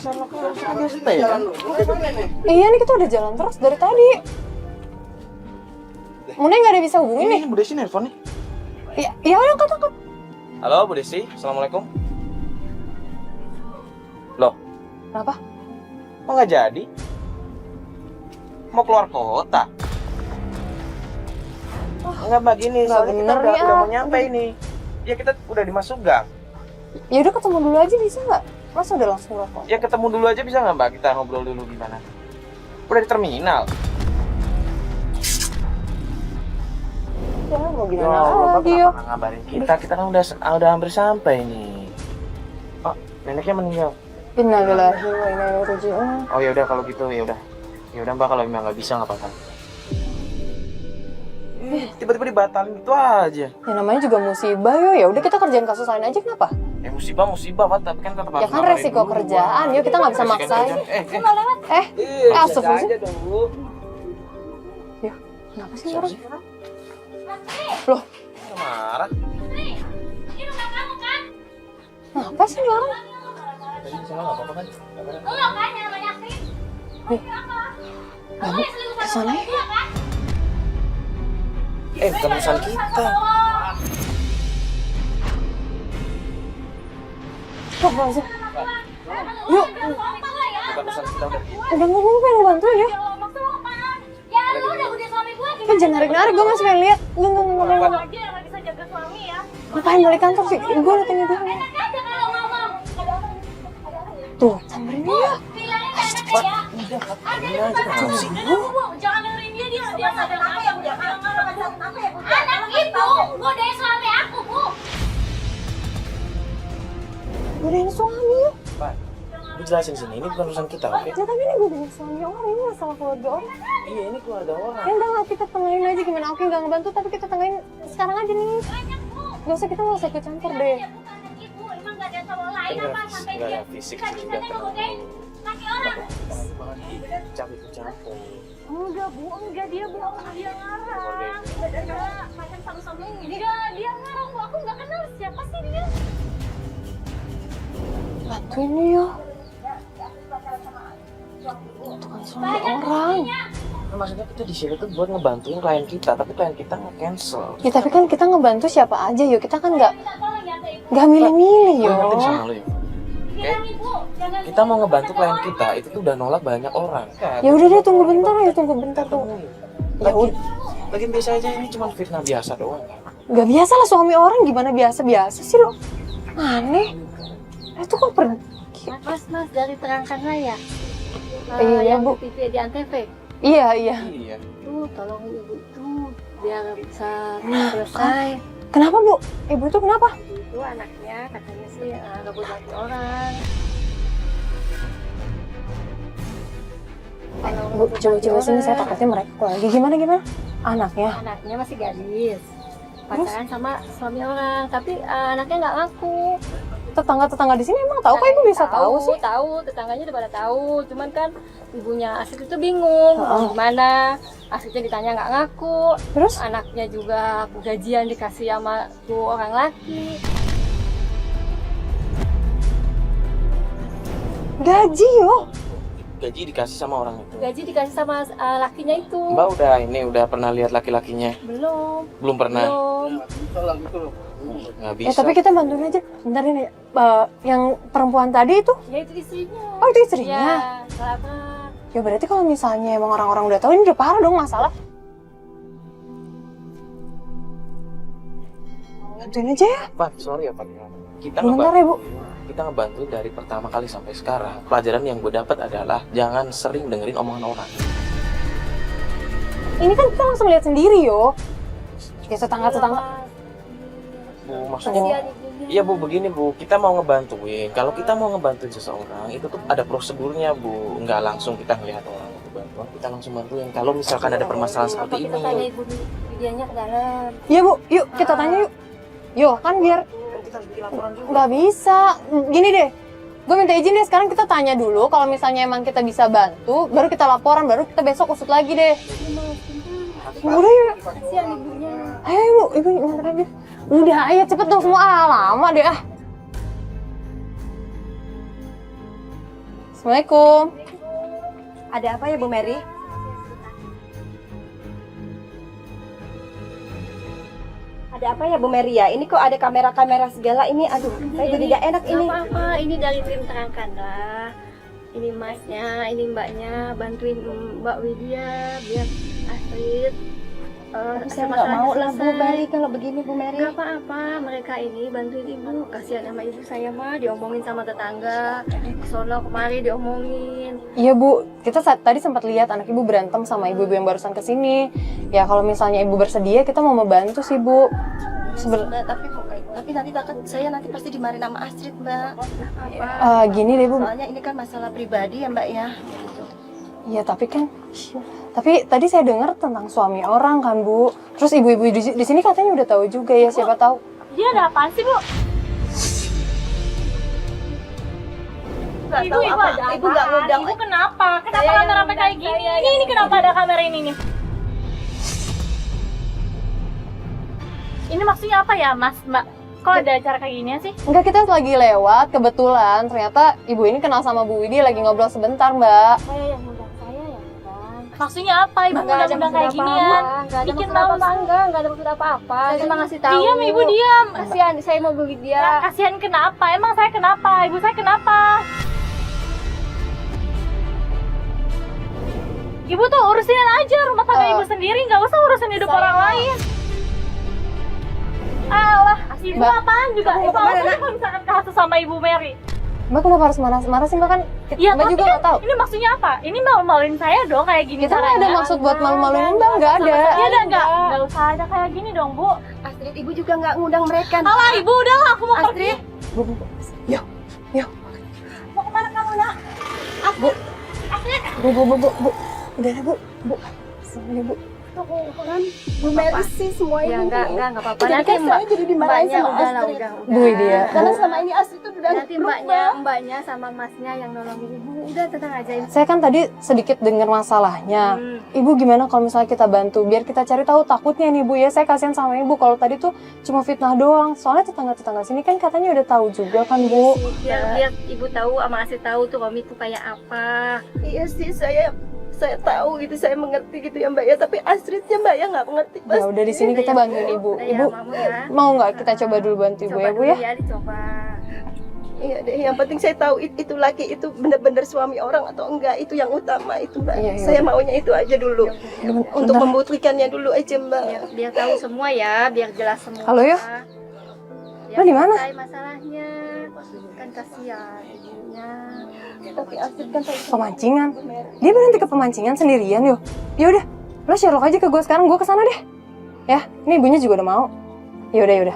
Sherlock Holmes kan biasa ya kan? Iya nih kita udah jalan terus dari tadi. Mune nggak ada bisa hubungin nih. Ini Bu Desi nelfon nih. Ya udah kata. Halo Bu Desi, Assalamualaikum. Loh, Kenapa? kok nggak jadi? Mau keluar kota? Enggak Mbak gini, nggak soalnya kita bener udah, ya. udah mau nyampe ini. Ya kita udah di masuk gang. Ya udah ketemu dulu aja bisa nggak? Masa udah langsung telepon? Ya ketemu dulu aja bisa nggak Mbak? Kita ngobrol dulu gimana? Udah di terminal. Ya mau Ya gimana Allah, lagi yo? kenapa nggak ngabarin kita? Kita kan udah hampir sampai nih. Oh, neneknya meninggal. Innalillahi wa inna ilaihi raji'un. Oh ya udah kalau gitu ya udah. Ya udah Mbak, kalau memang nggak bisa nggak apa-apa. Tiba-tiba dibatalin gitu aja. Ya namanya juga musibah yo. Ya udah kita kerjain kasus lain aja kenapa? Musibah Pak, tapi kan tetap Ya harus kan ngabarin resiko dulu, kerjaan. Mbak. Yuk kita nggak bisa Resiko maksain. kerjaan. Astagfirullah. Ya kenapa sih Siapa orang? sih? Loh, Marah. Ini rumah kamu kan? kenapa sih ini orang? Tadi misalnya nggak apa-apa kan? Lo kan yang namanya Kris? Nih, Lo Babu, yang selingkuh kesana sama ya. gue kan? Bukan urusan kita. Kok nggak sih? Yuk, Bukan urusan kita udah. udah ngomong pengen bantuin ya. Maksud lo apaan? Ya lo udah udah suami gue Kan jangan narik-narik, gue masih pengen lihat. Enggak. aja yang gak bisa jaga suami ya. Ngapain balik kantor sih? Gue liatin itu. Enak aja kalau ngomong. Tuh, samperin dia. Bilangin enak ya. Ini aja kenapa sih? Jangan dengerin dia nggak ada apa ya, Bu. Anak itu godain suami aku, Bu. Godain suami yuk. Pak, lu jelasin sini, ini bukan urusan kita, oke? Ya tapi ini godain suami orang, ini masalah keluarga orang. Iya, ini keluarga orang. Ya udah kita tengahin aja gimana. Oke nggak ngebantu tapi kita tengahin sekarang aja nih. Gak usah, kita nggak usah ikut campur deh. Ya bukan anak ibu, emang gak ada cowok lain apa sampai Nggak dia ada fisik bisa sih, bisanya ngegodain laki orang. Campur. Enggak Bu, enggak dia bohong, dia ngarang. Enggak, macam sama-sama ini. Enggak, dia ngarang Bu, aku nggak kenal siapa sih dia. Bantuin nih yo. Itu kan suami orang. Nah, maksudnya kita di sini tuh buat ngebantuin klien kita, tapi klien kita nge-cancel. Ya tapi kan kita ngebantu siapa aja yuk. Kita kan nggak Tolong ya ke ibu. milih-milih yo. Gue ingetin sama lu ya. Bilang ibu, jangan Kita mau ngebantu klien kita, itu tuh udah nolak banyak orang. Ya udah deh, tunggu bentar ya, tunggu bentar tuh. Ya udah. Lagi biasa aja, ini cuma fitnah biasa doang. Gak biasa lah suami orang, gimana biasa-biasa sih lo? Aneh. Itu kok pergi? Mas dari Terangkan Raya. Iya, yang Bu. di TV di Antv. Iya. Iya. Tuh, tolong ibu itu biar bisa Nah, selesai. Kenapa Bu? Ibu tuh kenapa? Itu anaknya katanya sih rebut laki orang. Bu, coba sini saya takutnya mereka keluar lagi. Gimana? Anaknya? Anaknya masih gadis. Pacaran sama suami orang, tapi anaknya nggak ngaku. Tetangga di sini emang tahu kok ibu bisa tahu sih? Tahu, tetangganya udah pada tahu. Cuman kan ibunya Asit itu bingung mau gimana. Asitnya ditanya nggak ngaku. Terus? Anaknya juga gajian dikasih sama tuh orang laki. Gaji yo. Gaji dikasih sama orang itu. Gaji dikasih sama lakinya itu. Mbak udah pernah lihat laki-lakinya? Belum. Belum pernah. Belum. Nggak Ya bisa. tapi kita bantuin aja. Bentar ini. Yang perempuan tadi itu? Ya itu istrinya. Oh itu istrinya? Ya, selamat. Ya berarti kalau misalnya emang orang-orang udah tahu ini udah parah dong masalah. Bantuin aja ya. Pak, sorry ya Pak. Kita Bentar ya Bu. kita ngebantu dari pertama kali sampai sekarang. Pelajaran yang gue dapat adalah jangan sering dengerin omongan orang. Ini kan kita langsung lihat sendiri yo. Ya tetangga-tetangga. Bu, maksudnya Kasihan ibunya. iya Bu, begini Bu, kita mau ngebantuin. Kalau kita mau ngebantuin seseorang, itu tuh ada prosedurnya Bu. Nggak langsung kita ngelihat orang itu bantuan, kita langsung bantuin. Kalau misalkan ada permasalahan Apa seperti kita tanya ini, ibu Widianya ke dalam? Iya Bu, yuk kita tanya yuk. Yo kan biar kan kita harus bikin laporan juga. nggak bisa. Gini deh, gue minta izin deh sekarang kita tanya dulu. Kalau misalnya emang kita bisa bantu, baru kita laporan, baru kita besok usut lagi deh. Udah yuk. Kasihan ibunya. Ayo ibu bentar aja. Udah ayo cepet dong semua. Lama deh ah. Assalamualaikum. Ada apa ya Bu Mary? Ada apa ya Bu Mary ya? Ini kok ada kamera-kamera segala ini. Aduh, saya jadi gak enak ini. Apa-apa, ini dari tim terangkan lah. Ini masnya, ini mbaknya, bantuin Mbak Widya biar Astrid. Tapi saya nggak mau lah Bu Mary kalau begini Bu Mary. Gak apa-apa, mereka ini bantuin ibu. Kasihan sama ibu saya mah, diomongin sama tetangga. Sono kemari diomongin. Iya Bu, kita tadi sempat lihat anak ibu berantem sama ibu-ibu yang barusan kesini. Ya kalau misalnya ibu bersedia, kita mau membantu sih Bu. Mbak, tapi nanti takut saya nanti pasti dimarahin sama Astrid Mbak. Gini deh Bu. Soalnya ini kan masalah pribadi ya Mbak ya. Iya tapi tadi saya dengar tentang suami orang kan Bu. Terus ibu-ibu di sini katanya udah tahu juga ya, siapa tahu. Dia ada apaan sih, Bu? Nggak Ibu, tahu ibu apa. ada Ibu nggak apaan? ngundang. Ibu kenapa? Kenapa Saya kamera yang kayak gini? Ini kenapa ada kamera ini nih? Ini maksudnya apa ya, Mas, Mbak? Kok ada acara kayak gini sih? Enggak, kita lagi lewat, kebetulan ternyata ibu ini kenal sama Bu Widi, lagi ngobrol sebentar Mbak. Saya yang undang, saya yang undang. Maksudnya apa? Ibu undang-undang kayak ginian? Bikin Nggak malu. ada maksud apa-apa. Saya cuma ngasih tahu. Diam, Ibu, diam. Kasihan, saya mau beli dia. Kasihan kenapa? Emang saya kenapa? Ibu saya kenapa? Ibu tuh urusin aja rumah tangga ibu sendiri, nggak usah urusin hidup orang lain. Alah, ibu Mbak, apaan juga? kamu mau Ibu kemana, alasannya Nak? kalau misalkan kasus sama Ibu Mary. Mbak kenapa harus marah-marah sih Mbak kan? Iya, Mbak tapi juga kan nggak tahu. ini maksudnya apa? Ini malu-maluin saya dong kayak gini Kita nggak caranya. ada maksud buat malu-maluin Mbak, nggak ada. Iya, ada nggak usah ada kayak gini dong, Bu. Astrid, Ibu juga nggak ngundang mereka. Alah, Ibu udahlah, aku mau pergi. Astrid, Yuk, Mau kemana kamu, Nak? Bu, udah ya Bu, sini Bu. Bu Mary sih semua Ya ini. enggak apa-apa. Jadi Nanti kan saya jadi dimarahin mbaknya sama udah lah, Astrid. udah. Bu Widi ya. Karena selama ini Astrid tuh udah Nanti mbaknya sama masnya yang nolongin ibu. Udah tenang aja ibu. Saya kan tadi sedikit dengar masalahnya. Ibu gimana kalau misalnya kita bantu biar kita cari tahu takutnya nih Bu ya. Saya kasihan sama Ibu kalau tadi tuh cuma fitnah doang. Soalnya tetangga-tetangga sini kan katanya udah tahu juga kan Bu. Biar ibu tahu sama Asih tahu tuh Romi tuh kayak apa. Iya sih saya tahu gitu, saya mengerti gitu ya Mbak ya, tapi Astridnya Mbak ya nggak mengerti. Ya udah di sini kita bantuin Ibu. Udah Ibu ya, Mamu ya. mau nggak kita coba dulu bantu Ibu Coba ya Bu dulu ya? dicoba. Iya deh, yang penting saya tahu itu laki itu benar-benar suami orang atau enggak, itu yang utama itu Mbak. Iya, iya. Saya maunya itu aja dulu. Untuk Bentar. membuktikannya dulu aja Mbak. Biar tahu semua ya, biar jelas semua. Halo, ya. Biar Lo di mana? selesai masalahnya. Kan kasihan ibunya. Tapi Astrid kan tahu Pemancingan. Dia berhenti ke pemancingan sendirian yuk. Ya udah, lo Sherlock aja ke gue sekarang, gue kesana deh. Ya, ini ibunya juga udah mau. Ya udah. Ya,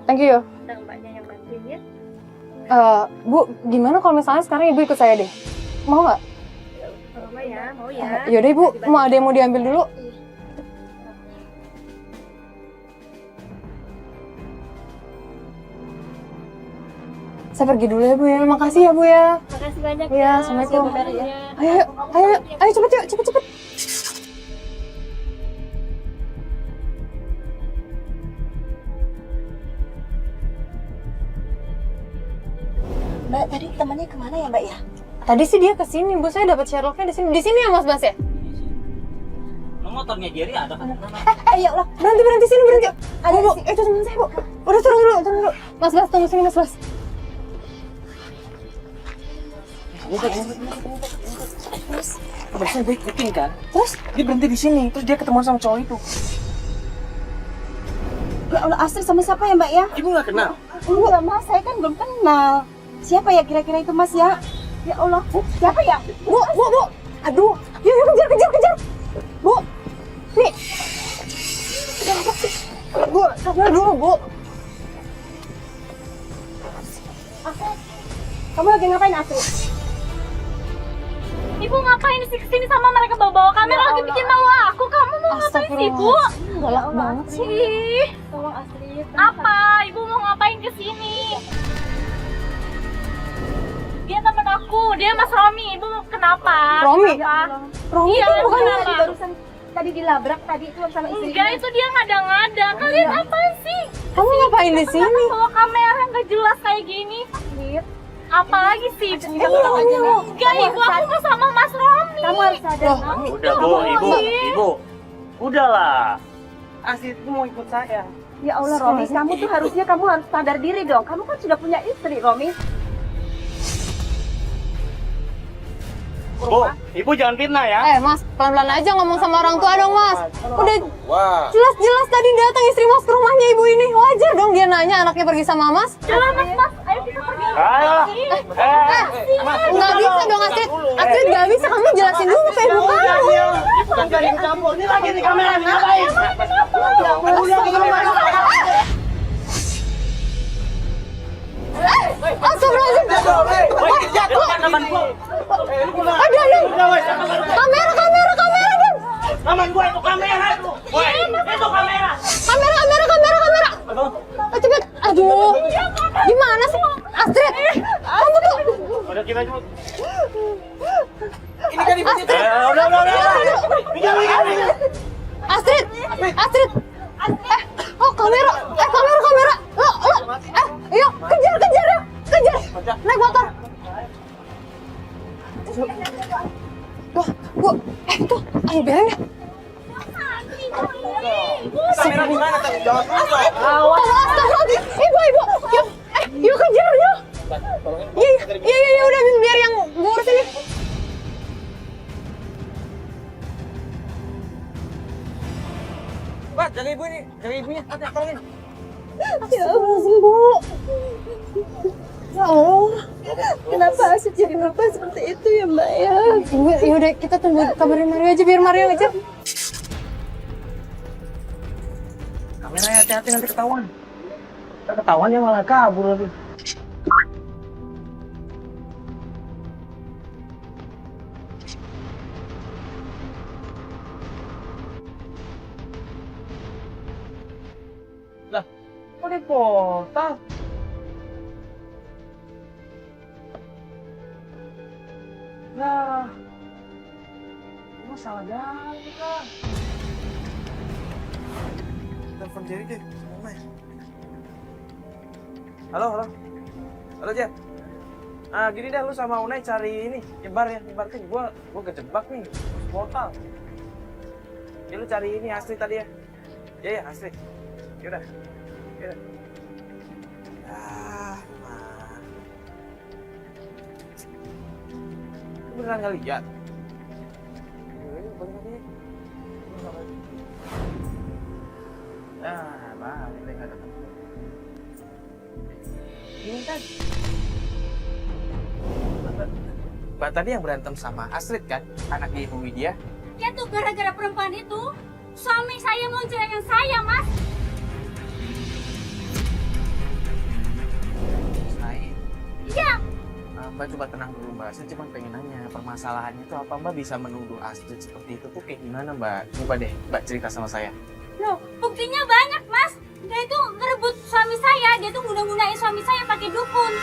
Thank you. ntar mbaknya yang bantuin ya. Bu, gimana kalau misalnya sekarang Ibu ikut saya deh? Mau nggak? Mau ya. Yaudah Ibu, mau ada yang mau diambil dulu? Saya pergi dulu ya Bu ya. Makasih ya Bu ya. Makasih banyak Iya, ya. Assalamualaikum. Sebenarnya. Ayo cepet yuk, cepet. Mbak, tadi temannya kemana ya Mbak ya? Tadi sih dia kesini Bu, saya dapat Sherlocknya di sini. Di sini ya Mas Bas ya? Lo motornya Jerry ada kan? Ya Allah, Berhenti sini, berhenti. ada Bu, sih. itu teman saya Bu. Udah turun dulu. Mas Bas, tunggu sini Mas Bas. Barusan gue ikutin kan, Terus? dia berhenti di sini, terus dia ketemu sama cowok itu. Ya Allah, Astrid sama siapa ya Mbak ya? Ibu nggak kenal? Enggak Mas, saya kan belum kenal. Siapa ya kira-kira itu Mas ya? Ya Allah, siapa ya? Bu. Aduh, yuk kejar. Bu, nih. Bu, sabar dulu Bu. Kamu lagi ngapain Astrid? Ibu ngapain sih kesini sama mereka bawa-bawa kamera lagi bikin malu aku? Kamu mau ngapain sih, Bu? Galak banget sih. Ih, Tolong Astrid. apa? Ibu mau ngapain kesini? Dia teman aku, dia Mas Romi. Ibu kenapa? Romi? Kenapa? Romi Iya, itu bukan kenapa? Barusan tadi dilabrak tadi itu sama istrinya. Enggak, itu dia ngada-ngada. Kalian apa sih? Kamu ngapain di sini? Bawa kamera nggak jelas kayak gini. Apalagi sih? Enggak, Ibu, aku mau sama Mas Romi. Kamu harus sadar. Udah bu, ibu. Udahlah. Astrid itu mau ikut saya. Ya Allah Romi, kamu tuh harusnya kamu harus sadar diri dong. Kamu kan sudah punya istri Romi. Bu, ibu jangan fitnah ya. Mas, pelan-pelan aja ngomong sama orang tua dong, Mas. Udah Wah. jelas-jelas tadi datang istri Mas ke rumahnya ibu ini. Wajar dong dia nanya anaknya pergi sama Mas. Jalan, Mas. Ayo kita pergi. Ayo. Nggak bisa dong, Astrid. Astrid nggak bisa, kamu jelasin dulu ke ibu kamu. Bukan jadi campur. Ini lagi di kamera nih, ngapain? Astagfirullahaladzim. Kamera dong. Aman gua itu kamera tuh. Itu kamera. Kamera. Cepet. Aduh. Gimana sih, Astrid? Kamu tuh. Udah kita cepet. Ini kan ibunya. Udah. Minggir. Astrid. Kamera. Yuk, kejar ya. Naik motor. Tuh, tuh, ayo biarin deh. Kamera di mana? Tanggung jawab dulu. Astagfirullahaladzim. Ibu. Yuk kejar, yuk. Iya, udah biar yang ngurus ini. Pak, jaga ibu ini. Jaga ibunya. Tolongin. Ya Allah, Bu. Ya Allah. Kenapa Asyik jadi berubah seperti itu ya Mbak ya? Yaudah, kita tunggu kabarin Mario aja, biar Mario ngejar. Kameranya hati-hati nanti ketahuan. Ketahuan ya malah kabur lagi. Lah, kok dipotong? Nah, ini salah jalan kita. Telepon Jerry deh, mana ya? Halo, Jet. Gini dah, lu sama Unai cari ini, nyebar kan gua kejebak nih, portal. Ya lu cari ini Astrid tadi ya. Iya, Astrid. Yaudah. Mana? Lu beneran nggak lihat? Ini nggak datang. Ini kan Mbak tadi yang berantem sama Astrid kan, anak Ibu Widya. Ya tuh gara-gara perempuan itu, suami saya mau ceraikan saya, Mas. Iya. Mbak coba tenang dulu Mbak, saya cuma pengen nanya permasalahannya itu apa, Mbak bisa menuduh Astrid seperti itu tuh kayak gimana Mbak? Coba deh Mbak cerita sama saya. Loh, buktinya banyak, Mas. Dia itu ngerebut suami saya, dia tuh guna-gunain suami saya pakai dukun.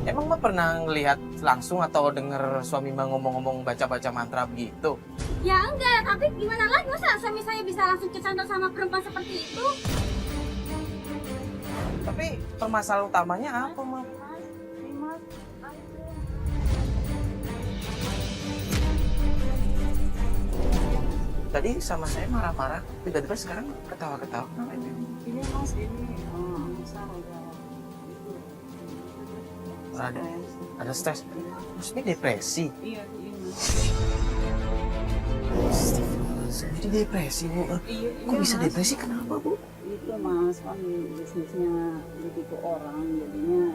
Emang Mbak pernah ngelihat langsung atau denger suami Mbak ngomong-ngomong baca-baca mantra begitu? Ya enggak, tapi gimana lagi masa suami saya bisa langsung kecantol sama perempuan seperti itu? Tapi permasalahan utamanya apa Mbak? Tadi sama saya marah-marah, tiba-tiba sekarang ketawa-ketawa. Ini mas ini masalah Ada stres. Terus ini depresi. iya Jadi depresi Bu. iya Kok bisa depresi? Kenapa Bu? itu mas kan bisnisnya tipe orang jadinya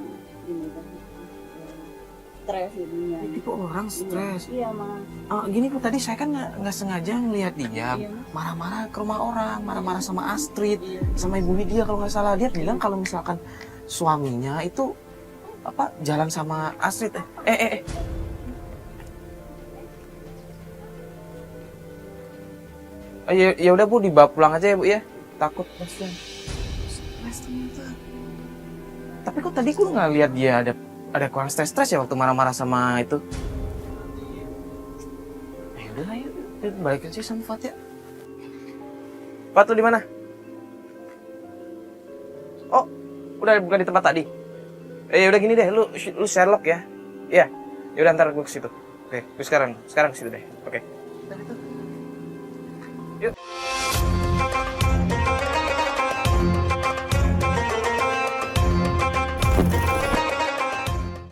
ini kan stres jadinya Tipe orang stres. iya mas Gini Bu, tadi saya kan nggak sengaja ngelihat dia Iya, Mas. marah-marah ke rumah orang, marah-marah sama Astrid, sama Ibu Widya kalau nggak salah. Dia bilang kalau misalkan suaminya itu jalan sama Astrid. Ya udah Bu, dibawa pulang aja ya Bu ya. Takut kasihan. Stres ternyata. Tapi kok tadi gue nggak lihat dia ada kurang stres ya waktu marah-marah sama itu. Ya udah lah ya, balik aja sama Fatia. Fat, lu di mana? Udah bukan di tempat tadi. Udah gini deh, lu Sherlock ya. Iya. Ya udah ntar gue ke situ. Oke, gue sekarang ke situ deh. Oke. Yuk.